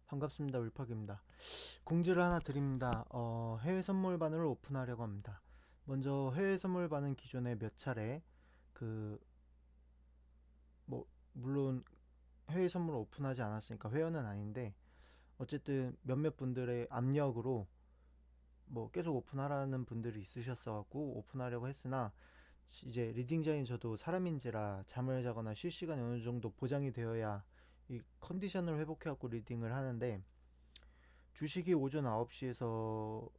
반갑습니다. 울팍입니다. 공지를 하나 드립니다. 해외 선물반을 오픈하려고 합니다. 먼저 해외 선물반은 기존에 몇 차례 그 뭐 물론 해외 선물을 오픈하지 않았으니까 회원은 아닌데 어쨌든 몇몇 분들의 압력으로 뭐 계속 오픈하라는 분들이 있으셨어 갖고 오픈하려고 했으나 이제 리딩자인 저도 사람인지라 잠을 자거나 쉴 시간이 어느 정도 보장이 되어야 이 컨디션을 회복해 갖고 리딩을 하는데 주식이 오전 9시에서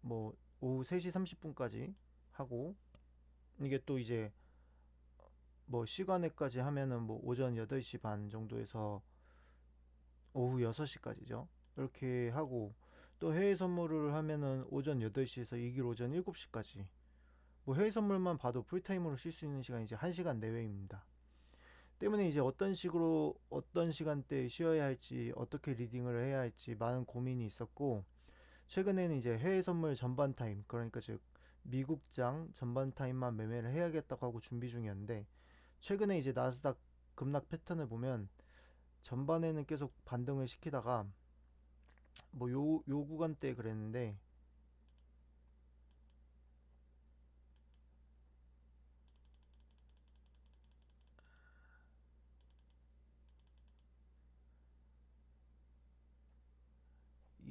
뭐 오후 3시 30분까지 하고 이게 또 이제 뭐 시간에까지 하면은 뭐 오전 8시 반 정도에서 오후 6시까지죠. 이렇게 하고 또 해외 선물을 하면은 오전 8시에서 이길 오전 7시까지 뭐 해외 선물만 봐도 풀타임으로 쉴 수 있는 시간이 이제 1시간 내외입니다. 때문에 이제 어떤 식으로 어떤 시간대에 쉬어야 할지 어떻게 리딩을 해야 할지 많은 고민이 있었고 최근에는 이제 해외 선물 전반 타임, 그러니까 즉 미국장 전반 타임만 매매를 해야겠다고 하고 준비 중이었는데 최근에 이제 나스닥 급락 패턴을 보면 전반에는 계속 반등을 시키다가 뭐 요 구간대 그랬는데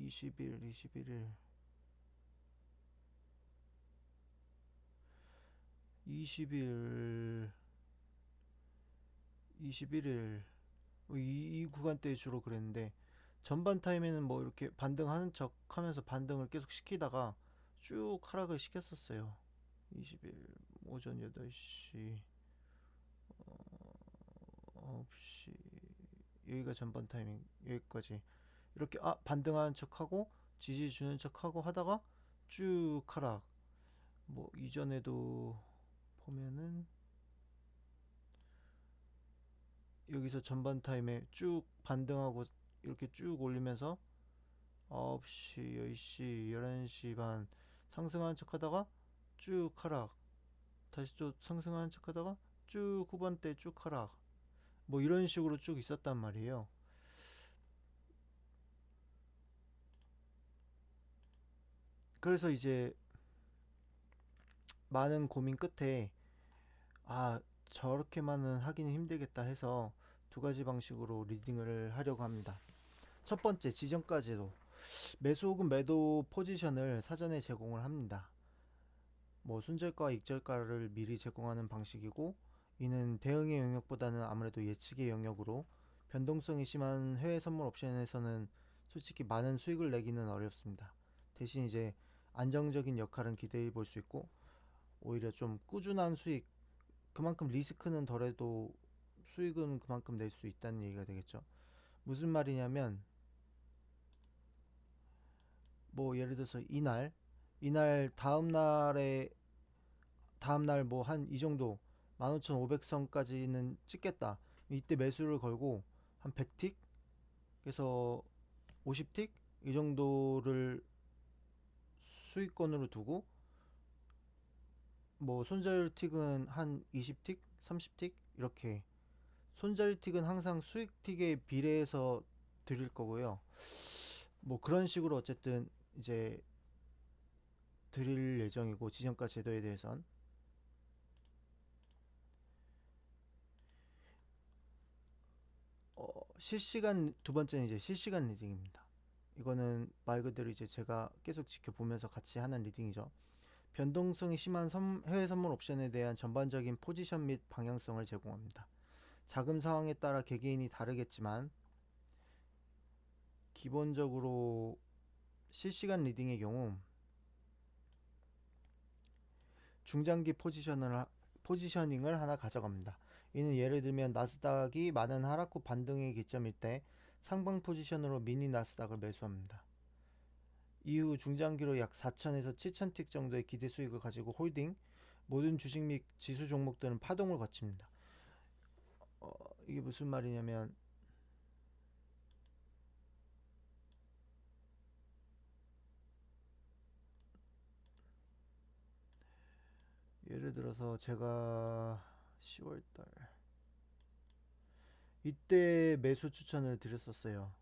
20일, 21일, 20일, 21일 이 구간대에 주로 그랬는데 전반 타임에는 뭐 이렇게 반등하는 척 하면서 반등을 계속 시키다가 쭉 하락을 시켰었어요. 20일 오전 8시, 9시, 여기가 전반 타이밍, 여기까지 이렇게 반등하는 척하고 지지 주는 척하고 하다가 쭉 하락. 뭐 이전에도 보면은 여기서 전반 타임에 쭉 반등하고 이렇게 쭉 올리면서 9시, 10시, 11시 반 상승하는 척 하다가 쭉 하락. 다시 또 상승하는 척 하다가 쭉 후반대 쭉 하락. 뭐 이런 식으로 쭉 있었단 말이에요. 그래서 이제 많은 고민 끝에 아, 저렇게만은 하기는 힘들겠다 해서 두 가지 방식으로 리딩을 하려고 합니다. 첫 번째, 지정까지도 매수 혹은 매도 포지션을 사전에 제공을 합니다. 뭐 손절가와 익절가를 미리 제공하는 방식이고 이는 대응의 영역보다는 아무래도 예측의 영역으로 변동성이 심한 해외 선물 옵션에서는 솔직히 많은 수익을 내기는 어렵습니다. 대신 이제 안정적인 역할은 기대해 볼 수 있고 오히려 좀 꾸준한 수익, 그만큼 리스크는 덜해도 수익은 그만큼 낼 수 있다는 얘기가 되겠죠. 무슨 말이냐면 뭐 예를 들어서 이날 다음 날 뭐 한 이 정도 15,500선까지는 찍겠다. 이때 매수를 걸고 한 100틱 그래서 50틱 이 정도를 수익권으로 두고 뭐 손절 틱은 한 20틱, 30틱 이렇게 손절 틱은 항상 수익 틱에 비례해서 드릴 거고요. 뭐 그런 식으로 어쨌든 이제 드릴 예정이고 지정가 제도에 대해선 실시간 두 번째는 이제 실시간 리딩입니다. 이거는 말 그대로 이제 제가 계속 지켜보면서 같이 하는 리딩이죠. 변동성이 심한 해외 선물 옵션에 대한 전반적인 포지션 및 방향성을 제공합니다. 자금 상황에 따라 개개인이 다르겠지만 기본적으로 실시간 리딩의 경우 중장기 포지셔닝을 하나 가져갑니다. 이는 예를 들면 나스닥이 많은 하락 후 반등의 기점일 때 상방 포지션으로 미니 나스닥을 매수합니다. 이후 중장기로 약 4천에서 7천 틱 정도의 기대 수익을 가지고 홀딩, 모든 주식 및 지수 종목들은 파동을 거칩니다. 이게 무슨 말이냐면 예를 들어서 제가 10월달 이때 매수 추천을 드렸었어요.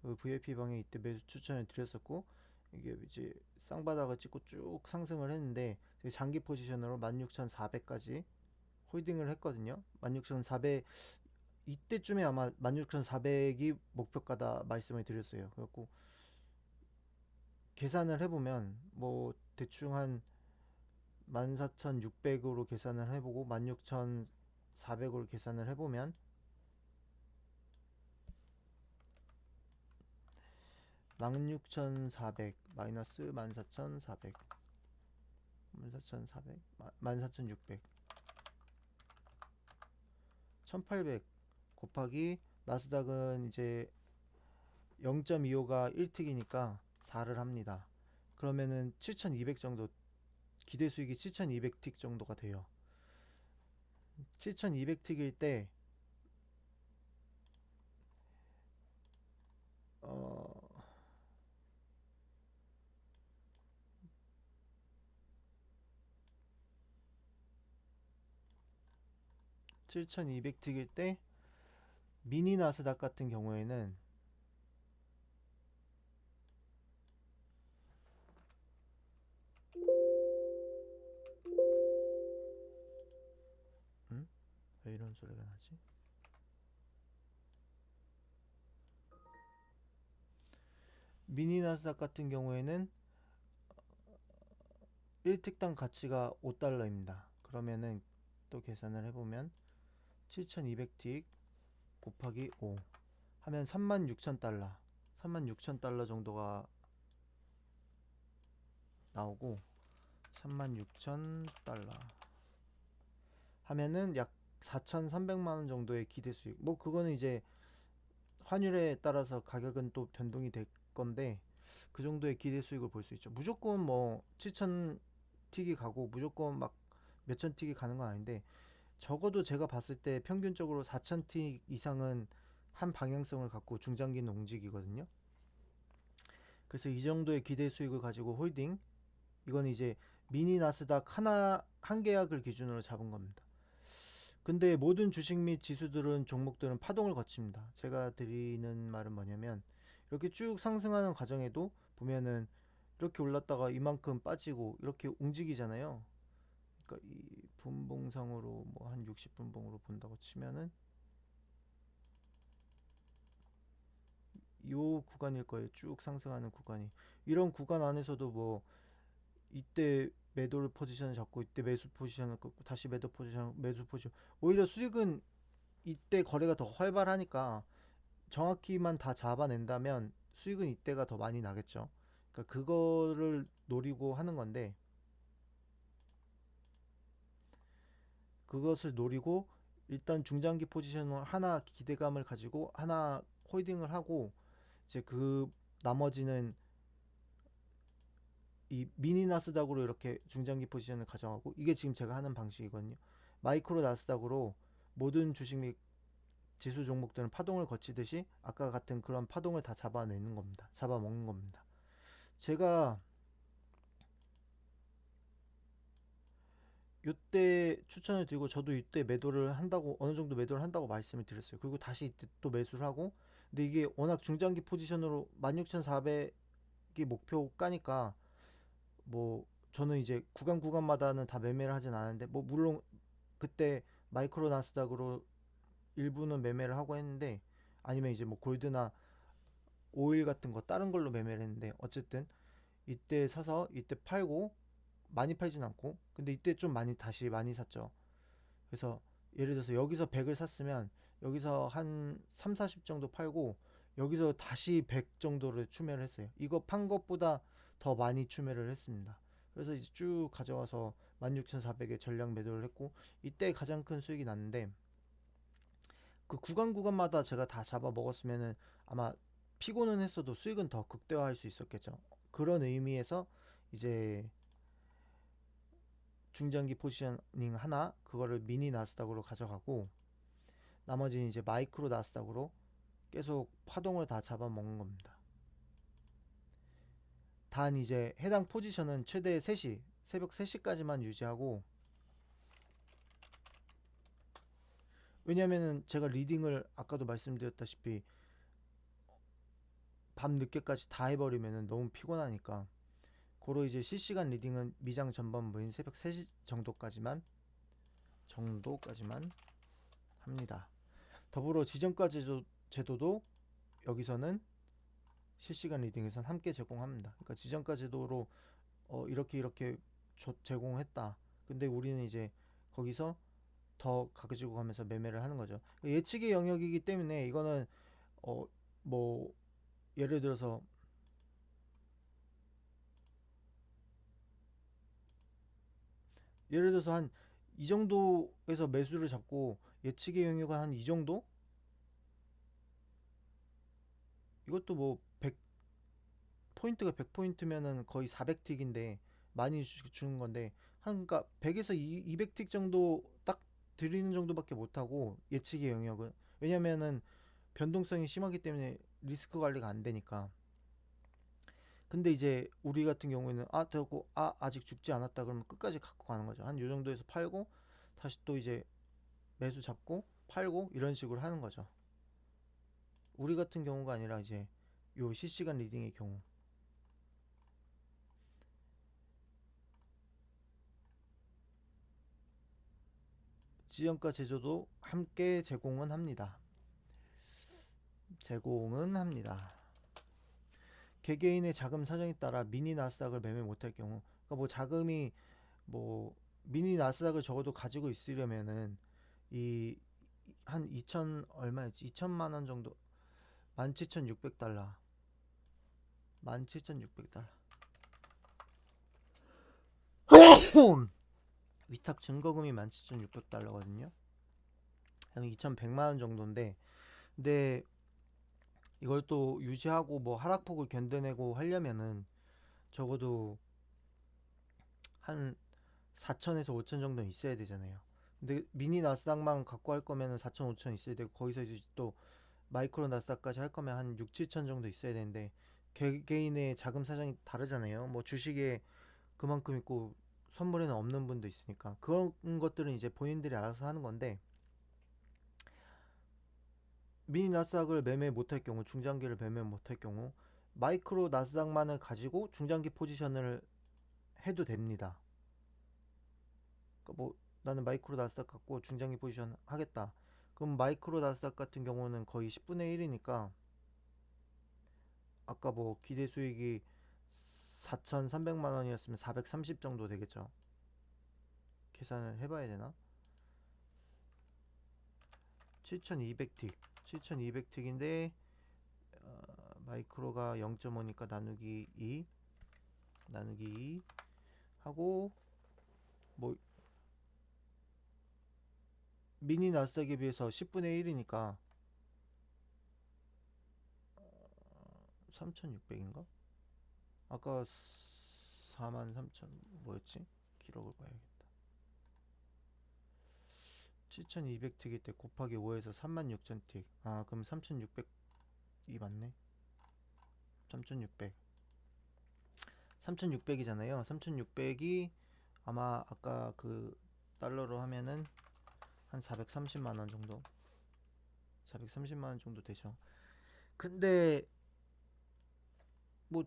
그 VIP 방에 이때 매수 추천을 드렸었고, 이게 이제 쌍바닥을 찍고 쭉 상승을 했는데 장기 포지션으로 16,400까지 홀딩을 했거든요. 16,400 이때쯤에 아마 16,400이 목표가다 말씀을 드렸어요. 그래갖고 계산을 해보면 뭐 대충 한 14,600으로 계산을 해보고 16,400으로 계산을 해보면 16,400 마이너스 14,400 14,400 14,600 1800 곱하기 나스닥은 이제 0.25가 1틱이니까 4를 합니다. 그러면은 7,200 정도, 기대 수익이 7,200틱 정도가 돼요. 7,200틱일 때 7,200틱일 때 미니 나스닥 같은 경우에는 왜 이런 소리가 나지? 미니 나스닥 같은 경우에는 1틱당 가치가 5달러입니다. 그러면은 또 계산을 해보면 7,200틱 곱하기 5 하면 36,000달러 36,000달러 정도가 나오고, 36,000달러 하면은 약 4,300만원 정도의 기대 수익. 뭐 그거는 이제 환율에 따라서 가격은 또 변동이 될 건데 그 정도의 기대 수익을 볼 수 있죠. 무조건 뭐 7,000 틱이 가고 무조건 막 몇천 틱이 가는 건 아닌데, 적어도 제가 봤을 때 평균적으로 4,000 틱 이상은 한 방향성을 갖고 중장기는 움직이거든요. 그래서 이 정도의 기대 수익을 가지고 홀딩, 이건 이제 미니 나스닥 하나 한 계약을 기준으로 잡은 겁니다. 근데 모든 주식 및 지수들은 종목들은 파동을 거칩니다. 제가 드리는 말은 뭐냐면, 이렇게 쭉 상승하는 과정에도 보면은 이렇게 올랐다가 이만큼 빠지고 이렇게 움직이잖아요. 그러니까 이 분봉상으로 뭐 한 60분봉으로 본다고 치면은 요 구간일 거예요. 쭉 상승하는 구간이. 이런 구간 안에서도 뭐 이때 매도를 포지션을 잡고 이때 매수 포지션을 끊고 다시 매도 포지션 매수 포지션, 오히려 수익은 이때 거래가 더 활발하니까 정확히만 다 잡아낸다면 수익은 이때가 더 많이 나겠죠. 그러니까 그거를 노리고 하는 건데, 그것을 노리고 일단 중장기 포지션을 하나 기대감을 가지고 하나 홀딩을 하고, 이제 그 나머지는 이 미니 나스닥으로 이렇게 중장기 포지션을 가져가고, 이게 지금 제가 하는 방식이거든요. 마이크로 나스닥으로 모든 주식 및 지수 종목들은 파동을 거치듯이 아까 같은 그런 파동을 다 잡아내는 겁니다. 잡아먹는 겁니다. 제가 이때 추천을 드리고 저도 이때 매도를 한다고, 어느 정도 매도를 한다고 말씀을 드렸어요. 그리고 다시 이때 또 매수를 하고, 근데 이게 워낙 중장기 포지션으로 16,400이 목표가니까 뭐 저는 이제 구간마다는 다 매매를 하진 않았는데, 뭐 물론 그때 마이크로 나스닥으로 일부는 매매를 하고 했는데, 아니면 이제 뭐 골드나 오일 같은 거 다른 걸로 매매를 했는데, 어쨌든 이때 사서 이때 팔고, 많이 팔진 않고 근데 이때 좀 많이 다시 많이 샀죠. 그래서 예를 들어서 여기서 100을 샀으면 여기서 한 3, 40 정도 팔고 여기서 다시 100 정도를 추매를 했어요. 이거 판 것보다 더 많이 추매를 했습니다. 그래서 이제 쭉 가져와서 16,400에 전량 매도를 했고, 이때 가장 큰 수익이 났는데, 그 구간마다 제가 다 잡아 먹었으면은 아마 피고는 했어도 수익은 더 극대화할 수 있었겠죠. 그런 의미에서 이제 중장기 포지셔닝 하나 그거를 미니 나스닥으로 가져가고, 나머지는 이제 마이크로 나스닥으로 계속 파동을 다 잡아먹는 겁니다. 단 이제 해당 포지션은 최대 3시, 새벽 3시까지만 유지하고, 왜냐면은 제가 리딩을 아까도 말씀드렸다시피 밤 늦게까지 다 해버리면은 너무 피곤하니까 고로 이제 실시간 리딩은 미장 전반부인 새벽 3시 정도까지만 합니다. 더불어 지정가 제도도 여기서는 실시간 리딩에선 함께 제공합니다. 그러니까 지정가 제도로 이렇게 제공했다. 근데 우리는 이제 거기서 더 가지고 가면서 매매를 하는 거죠. 예측의 영역이기 때문에 이거는 뭐 예를 들어서 한 이 정도에서 매수를 잡고 예측의 영역은 한 이 정도? 이것도 뭐 100, 포인트가 100포인트면은 거의 400틱인데 많이 주는 건데 한 그러니까 100에서 200틱 정도 딱 드리는 정도밖에 못 하고 예측의 영역은 왜냐면은 변동성이 심하기 때문에 리스크 관리가 안 되니까. 근데 이제 우리 같은 경우에는 되고 아직 죽지 않았다 그러면 끝까지 갖고 가는 거죠. 한 요 정도에서 팔고 다시 또 이제 매수 잡고 팔고 이런 식으로 하는 거죠. 우리 같은 경우가 아니라 이제 요 실시간 리딩의 경우. 지정가 제조도 함께 제공은 합니다. 개개인의 자금 사정에 따라 미니 나스닥을 매매 못할 경우, 그러니까 뭐 자금이 뭐 미니 나스닥을 적어도 가지고 있으려면은 이 한 2천 얼마였지? 2천만 원 정도, 17,600달러, 17,600달러. 위탁 증거금이 17,600달러거든요. 한 2,100만 원 정도인데, 근데 이걸 또 유지하고 뭐 하락폭을 견뎌내고 하려면은 적어도 한 4천에서 5천 정도 있어야 되잖아요. 근데 미니 나스닥만 갖고 할 거면은 4천, 5천 있어야 되고 거기서 이제 또 마이크로 나스닥까지 할 거면 한 6, 7천 정도 있어야 되는데 개개인의 자금 사정이 다르잖아요. 뭐 주식에 그만큼 있고 선물에는 없는 분도 있으니까 그런 것들은 이제 본인들이 알아서 하는 건데 미니 나스닥을 매매 못할 경우 중장기를 매매 못할 경우 마이크로 나스닥만을 가지고 중장기 포지션을 해도 됩니다. 그러니까 뭐 나는 마이크로 나스닥 갖고 중장기 포지션 하겠다. 그럼 마이크로 나스닥 같은 경우는 거의 10분의 1이니까 아까 뭐 기대 수익이 4,300만 원이었으면 430 정도 되겠죠. 계산을 해봐야 되나? 7,200틱, 7,200틱인데 마이크로가 0.5니까 나누기 2 하고 뭐 미니 나스닥에 비해서 10분의 1이니까 3,600인가? 아까 43,000 뭐였지? 기록을 봐야겠다. 7,200틱일 때 곱하기 5에서 36,000틱. 그럼 3,600이 맞네. 3,600. 3,600이잖아요. 3,600이 아마 아까 그 달러로 하면은 한 430만 원 정도. 430만 원 정도 되죠. 근데 뭐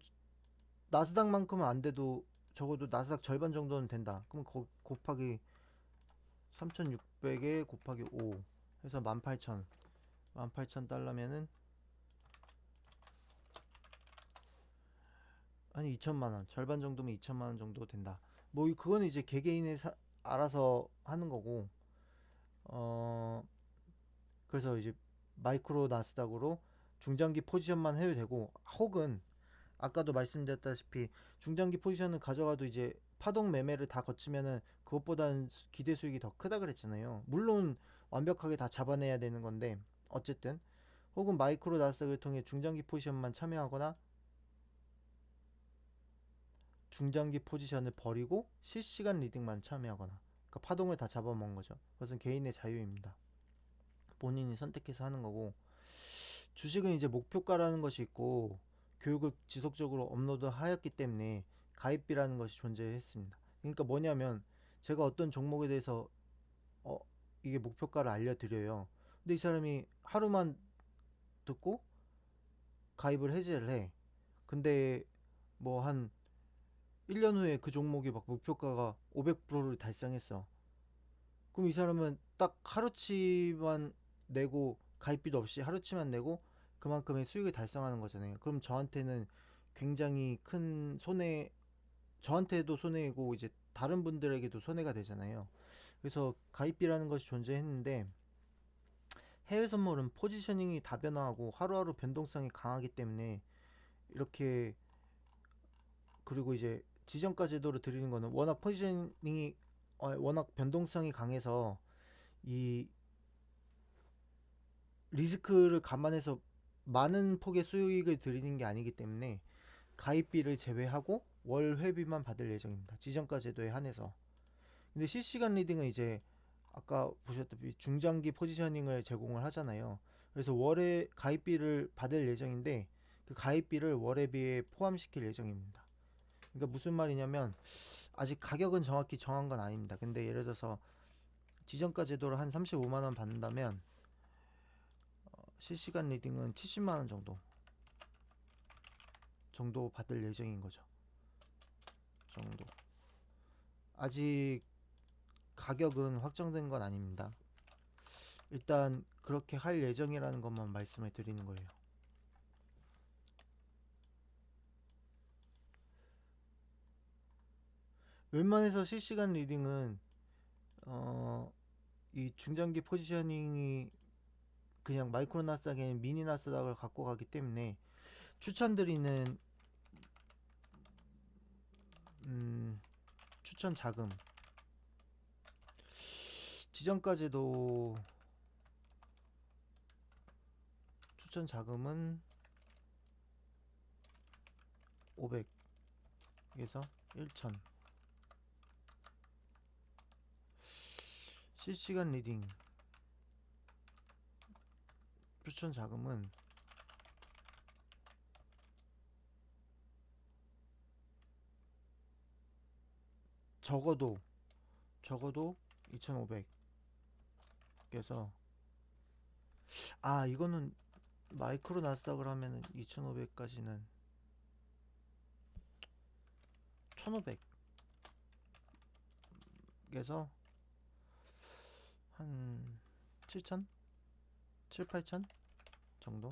나스닥만큼은 안 돼도 적어도 나스닥 절반 정도는 된다. 그럼 곱하기 3,600에 곱하기 5 해서 18,000달러면은 한 2천만 원, 절반 정도면 2천만 원 정도 된다. 뭐 그거는 이제 개개인의 알아서 하는 거고, 어 그래서 이제 마이크로 나스닥으로 중장기 포지션만 해도 되고, 혹은 아까도 말씀드렸다시피 중장기 포지션을 가져가도 이제 파동 매매를 다 거치면은 그것보다는 기대 수익이 더 크다 그랬잖아요. 물론 완벽하게 다 잡아내야 되는 건데 어쨌든 혹은 마이크로 나스닥을 통해 중장기 포지션만 참여하거나 중장기 포지션을 버리고 실시간 리딩만 참여하거나, 그러니까 파동을 다 잡아먹은 거죠. 그것은 개인의 자유입니다. 본인이 선택해서 하는 거고, 주식은 이제 목표가라는 것이 있고 교육을 지속적으로 업로드하였기 때문에 가입비라는 것이 존재했습니다. 그러니까 뭐냐면 제가 어떤 종목에 대해서 어, 이게 목표가를 알려드려요. 근데 이 사람이 하루만 듣고 가입을 해지를 해. 근데 뭐 한 1년 후에 그 종목이 막 목표가가 500%를 달성했어. 그럼 이 사람은 딱 하루치만 내고 가입비도 없이 하루치만 내고 그만큼의 수익을 달성하는 거잖아요. 그럼 저한테는 굉장히 큰 손해, 저한테도 손해이고 이제 다른 분들에게도 손해가 되잖아요. 그래서 가입비라는 것이 존재했는데 해외 선물은 포지셔닝이 다변화하고 하루하루 변동성이 강하기 때문에 이렇게, 그리고 이제 지정가 제도를 드리는 거는 워낙 포지셔닝이 워낙 변동성이 강해서 이 리스크를 감안해서 많은 폭의 수익을 드리는 게 아니기 때문에 가입비를 제외하고 월 회비만 받을 예정입니다. 지정가 제도에 한해서. 근데 실시간 리딩은 이제 아까 보셨다시피 중장기 포지셔닝을 제공을 하잖아요. 그래서 월에 가입비를 받을 예정인데 그 가입비를 월회비에 포함시킬 예정입니다. 그러니까 무슨 말이냐면 아직 가격은 정확히 정한 건 아닙니다. 근데 예를 들어서 지정가 제도를 한 35만 원 받는다면 실시간 리딩은 70만 원 정도 받을 예정인 거죠. 정도. 아직 가격은 확정된 건 아닙니다. 일단 그렇게 할 예정이라는 것만 말씀을 드리는 거예요. 웬만해서 실시간 리딩은 이 중장기 포지셔닝이 그냥 마이크로 나스닥에 미니 나스닥을 갖고 가기 때문에 추천드리는 추천 자금, 지정까지도 추천 자금은 500에서 1000. 실시간 리딩 추천 자금은 적어도 2500에서, 이거는 마이크로 나스닥을 하면은 2500까지는 1500에서 한 7000? 7, 8000 정도?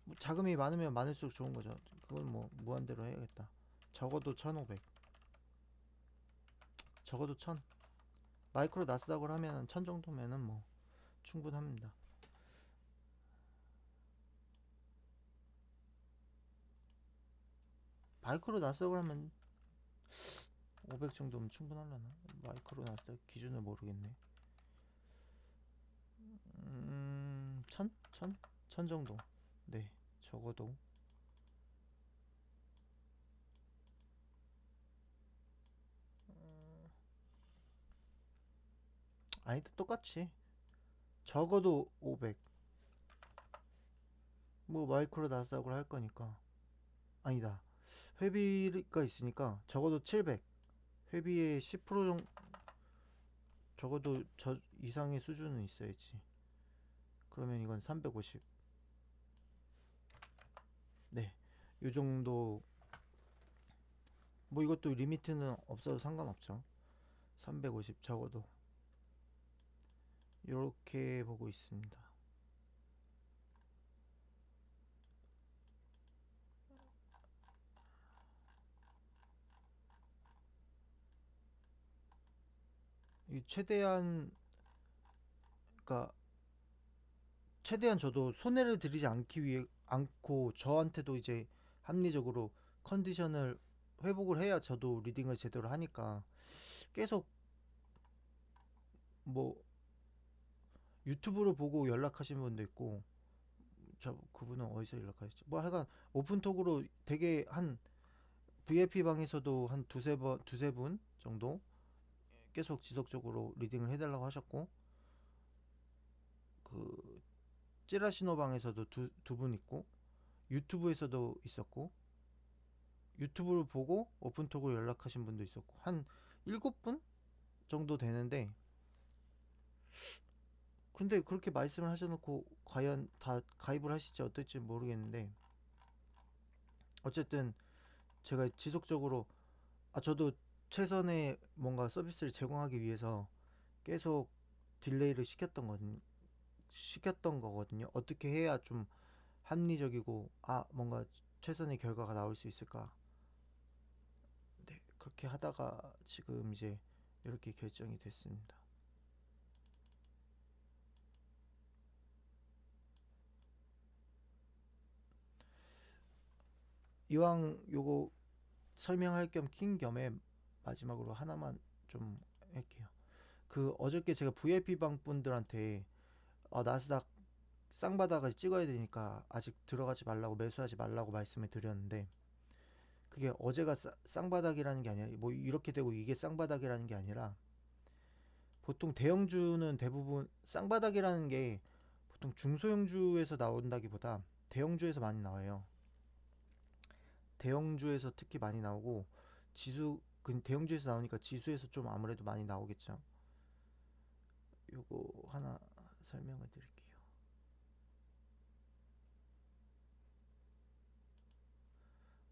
뭐 자금이 많으면 많을수록 좋은 거죠. 그건 뭐 무한대로 해야겠다. 적어도 1500. 적어도 1000. 마이크로 나스닥을 하면 1000 정도면은 뭐 충분합니다. 마이크로 나스닥을 하면 500 정도면 충분하려나? 마이크로 나스닥 기준을 모르겠네. 1000? 1000 정도. 네, 적어도. 아니, 똑같이. 적어도 500. 뭐 마이크로 나스닥을 할 거니까. 아니다. 회비가 있으니까 적어도 700. 회비의 10% 정도, 적어도 저 이상의 수준은 있어야지. 그러면 이건 350. 네, 요 정도. 뭐 이것도 리미트는 없어도 상관없죠. 350 적어도. 이렇게 보고 있습니다. 이 최대한, 그러니까 최대한 저도 손해를 들이지 않기 위해 않고 저한테도 이제 합리적으로 컨디션을 회복을 해야 저도 리딩을 제대로 하니까 계속 뭐 유튜브로 보고 연락하신 분도 있고, 저 그분은 어디서 연락하셨지? 뭐 하여간 오픈톡으로 되게 한 VIP 방에서도 한 두세 분 정도 계속 지속적으로 리딩을 해달라고 하셨고, 그 찌라시노 방에서도 두 분 있고, 유튜브에서도 있었고, 유튜브를 보고 오픈톡으로 연락하신 분도 있었고, 한 7분 정도 되는데 근데 그렇게 말씀을 하셔놓고 과연 다 가입을 하실지 어떨지 모르겠는데, 어쨌든 제가 지속적으로, 저도 최선의 뭔가 서비스를 제공하기 위해서 계속 딜레이를 시켰던 거거든요. 어떻게 해야 좀 합리적이고, 뭔가 최선의 결과가 나올 수 있을까. 네, 그렇게 하다가 지금 이제 이렇게 결정이 됐습니다. 이왕 요거 설명할 겸 낀 겸에 마지막으로 하나만 좀 할게요. 그 어저께 제가 VIP 방 분들한테 나스닥 쌍바닥을 찍어야 되니까 아직 들어가지 말라고, 매수하지 말라고 말씀을 드렸는데, 그게 어제가 쌍바닥이라는 게 아니라 뭐 이렇게 되고 이게 쌍바닥이라는 게 아니라, 보통 대형주는 대부분 쌍바닥이라는 게 보통 중소형주에서 나온다기보다 대형주에서 많이 나와요. 대형주에서 특히 많이 나오고, 대형주에서 나오니까 지수에서 좀 아무래도 많이 나오겠죠. 요거 하나 설명을 드릴게요.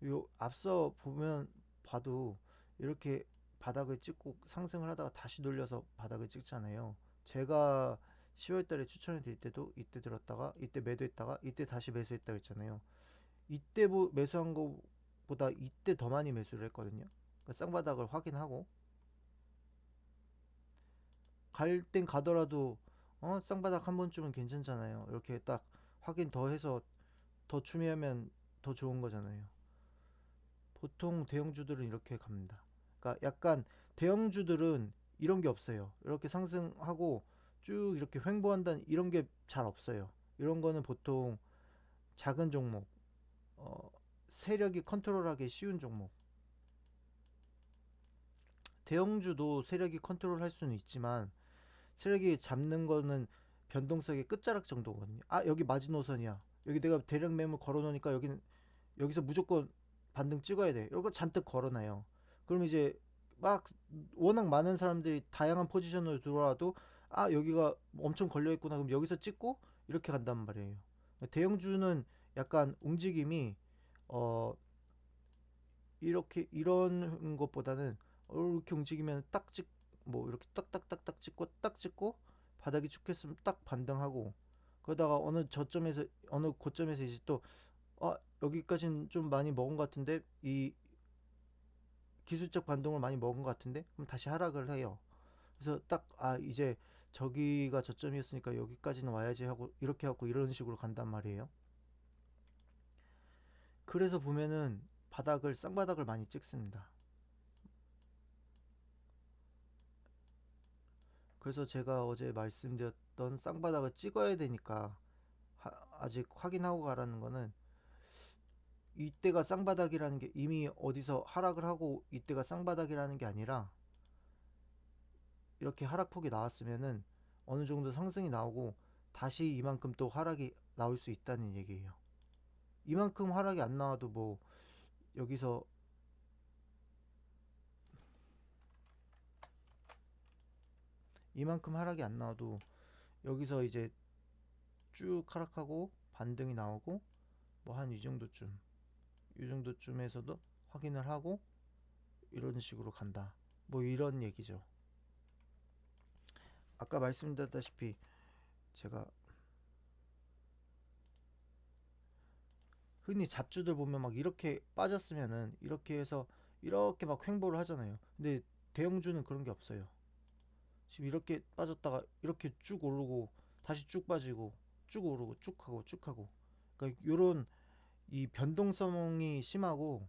요 앞서 보면 봐도 이렇게 바닥을 찍고 상승을 하다가 다시 돌려서 바닥을 찍잖아요. 제가 10월 달에 추천을 드릴 때도 이때 들었다가 이때 매도했다가 이때 다시 매수했다 했잖아요. 이때 매수한 거보다 이때 더 많이 매수를 했거든요. 그러니까 쌍바닥을 확인하고 갈 땐 가더라도 쌍바닥 한 번쯤은 괜찮잖아요. 이렇게 딱 확인 더 해서 더 추미하면 더 좋은 거잖아요. 보통 대형주들은 이렇게 갑니다. 그러니까 약간 대형주들은 이런 게 없어요. 이렇게 상승하고 쭉 이렇게 횡보한다는 이런 게 잘 없어요. 이런 거는 보통 작은 종목, 어, 세력이 컨트롤하기 쉬운 종목. 대형주도 세력이 컨트롤할 수는 있지만 세력이 잡는 거는 변동성의 끝자락 정도거든요. 여기 마지노선이야. 여기 내가 대량 매물 걸어놓으니까 여기서 무조건 반등 찍어야 돼. 이거 잔뜩 걸어놔요. 그럼 이제 막 워낙 많은 사람들이 다양한 포지션으로 들어와도 여기가 엄청 걸려있구나. 그럼 여기서 찍고 이렇게 간단 말이에요. 대형주는 약간 움직임이 어 이런 것보다는 이렇게 움직이면 뭐 이렇게 딱딱딱딱 찍고 딱 찍고 바닥이 축했으면 딱 반등하고, 그러다가 어느 고점에서 이제 또 여기까지는 좀 많이 먹은 것 같은데, 이 기술적 반동을 많이 먹은 것 같은데, 그럼 다시 하락을 해요. 그래서 딱 이제 저기가 저점이었으니까 여기까지는 와야지 하고 이렇게 하고 이런 식으로 간단 말이에요. 그래서 보면은 쌍바닥을 많이 찍습니다. 그래서 제가 어제 말씀드렸던 쌍바닥을 찍어야 되니까 아직 확인하고 가라는 거는, 이때가 쌍바닥이라는 게 이미 어디서 하락을 하고 이때가 쌍바닥이라는 게 아니라, 이렇게 하락폭이 나왔으면은 어느 정도 상승이 나오고 다시 이만큼 또 하락이 나올 수 있다는 얘기예요. 이만큼 하락이 안 나와도 뭐 여기서 이만큼 하락이 안 나와도 여기서 이제 쭉 하락하고 반등이 나오고 뭐 한 이 정도쯤에서도 확인을 하고 이런 식으로 간다. 뭐 이런 얘기죠. 아까 말씀드렸다시피 제가 흔히 잡주들 보면 막 이렇게 빠졌으면은 이렇게 해서 이렇게 막 횡보를 하잖아요. 근데 대형주는 그런 게 없어요. 지금 이렇게 빠졌다가 이렇게 쭉 오르고 다시 쭉 빠지고 쭉 오르고 쭉 하고. 그러니까 요런 이 변동성이 심하고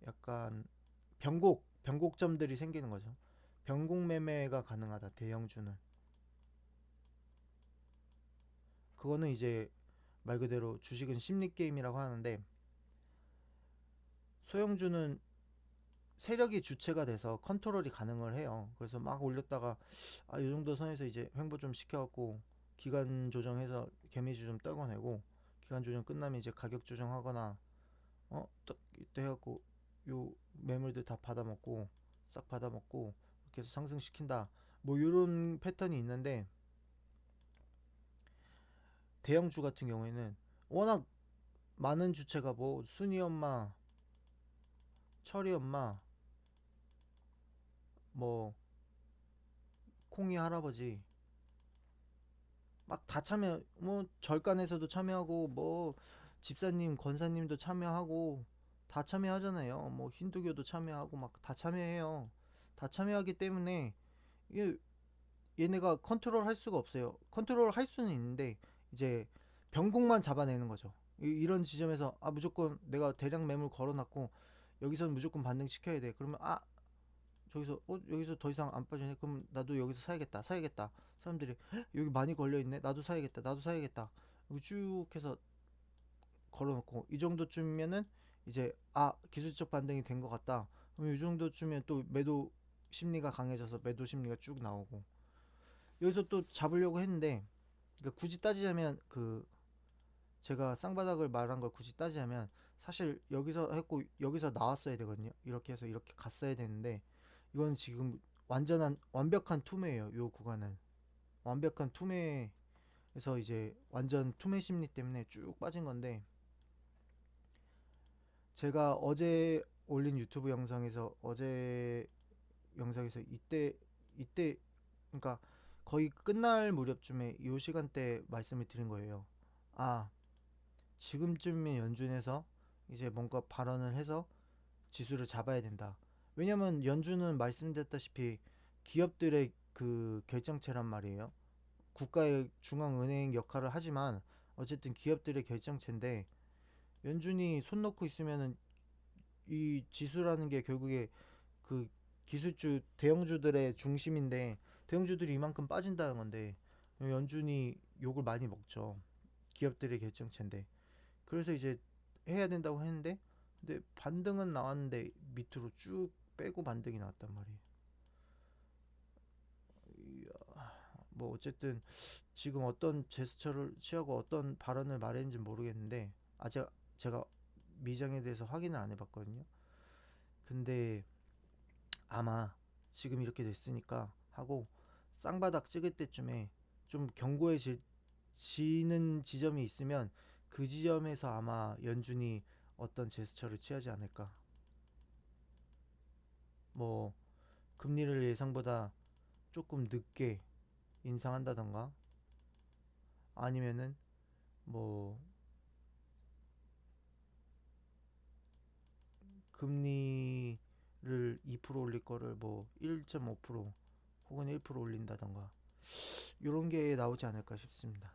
약간 변곡점들이 생기는 거죠. 변곡 매매가 가능하다, 대형주는. 그거는 이제 말 그대로 주식은 심리 게임이라고 하는데, 소형주는 세력이 주체가 돼서 컨트롤이 가능을 해요. 그래서 막 올렸다가 이 정도 선에서 이제 횡보 좀 시켜갖고 기간 조정해서 개미주 좀 떨궈내고, 기간 조정 끝나면 이제 가격 조정하거나 딱 이때 해갖고 요 매물들 다 받아먹고 싹 받아먹고 이렇게 해서 상승시킨다. 뭐 요런 패턴이 있는데, 대형주 같은 경우에는 워낙 많은 주체가 뭐 순이 엄마, 철이 엄마, 뭐 콩이 할아버지 막 다 참여, 뭐 절간에서도 참여하고 뭐 집사님, 권사님도 참여하고 다 참여하잖아요. 뭐 힌두교도 참여하고 막 다 참여해요. 다 참여하기 때문에 이게 얘네가 컨트롤 할 수가 없어요. 컨트롤 할 수는 있는데 이제 변곡만 잡아내는 거죠. 이런 지점에서 아 무조건 내가 대량 매물 걸어놨고 여기서는 무조건 반등시켜야 돼. 그러면 아 저기서 여기서 더 이상 안 빠지네. 그럼 나도 여기서 사야겠다. 사야겠다. 사람들이 "헉, 여기 많이 걸려 있네. 나도 사야겠다. 나도 사야겠다. 여기 쭉 해서 걸어놓고 이 정도쯤이면은 이제 아 기술적 반등이 된 것 같다. 그럼 이 정도쯤에 또 매도 심리가 강해져서 매도 심리가 쭉 나오고 여기서 또 잡으려고 했는데 그러니까 굳이 따지자면 그 제가 쌍바닥을 말한 걸 굳이 따지자면 사실 여기서 했고 여기서 나왔어야 되거든요. 이렇게 해서 이렇게 갔어야 되는데 이건 지금 완전한 완벽한 투매예요. 요 구간은 완벽한 투매에서 이제 완전 투매 심리 때문에 쭉 빠진 건데 제가 어제 올린 유튜브 영상에서 어제 영상에서 이때 그러니까 거의 끝날 무렵쯤에 이 시간대 말씀을 드린 거예요. 아 지금쯤이면 연준에서 이제 뭔가 발언을 해서 지수를 잡아야 된다. 왜냐면 연준은 말씀드렸다시피 기업들의 그 결정체란 말이에요. 국가의 중앙은행 역할을 하지만 어쨌든 기업들의 결정체인데 연준이 손 놓고 있으면은 이 지수라는 게 결국에 그 기술주 대형주들의 중심인데 대형주들이 이만큼 빠진다는 건데 연준이 욕을 많이 먹죠. 기업들의 결정체인데 그래서 이제 해야 된다고 했는데 근데 반등은 나왔는데 밑으로 쭉 빼고 반등이 나왔단 말이에요. 뭐 어쨌든 지금 어떤 제스처를 취하고 어떤 발언을 말했는지 모르겠는데 아직 제가 미장에 대해서 확인을 안 해봤거든요. 근데 아마 지금 이렇게 됐으니까 하고 쌍바닥 찍을 때쯤에 좀 견고해지는 지점이 있으면 그 지점에서 아마 연준이 어떤 제스처를 취하지 않을까. 뭐 금리를 예상보다 조금 늦게 인상한다던가 아니면은 뭐 금리를 2% 올릴 거를 뭐 1.5% 혹은 1% 올린다던가 이런 게 나오지 않을까 싶습니다.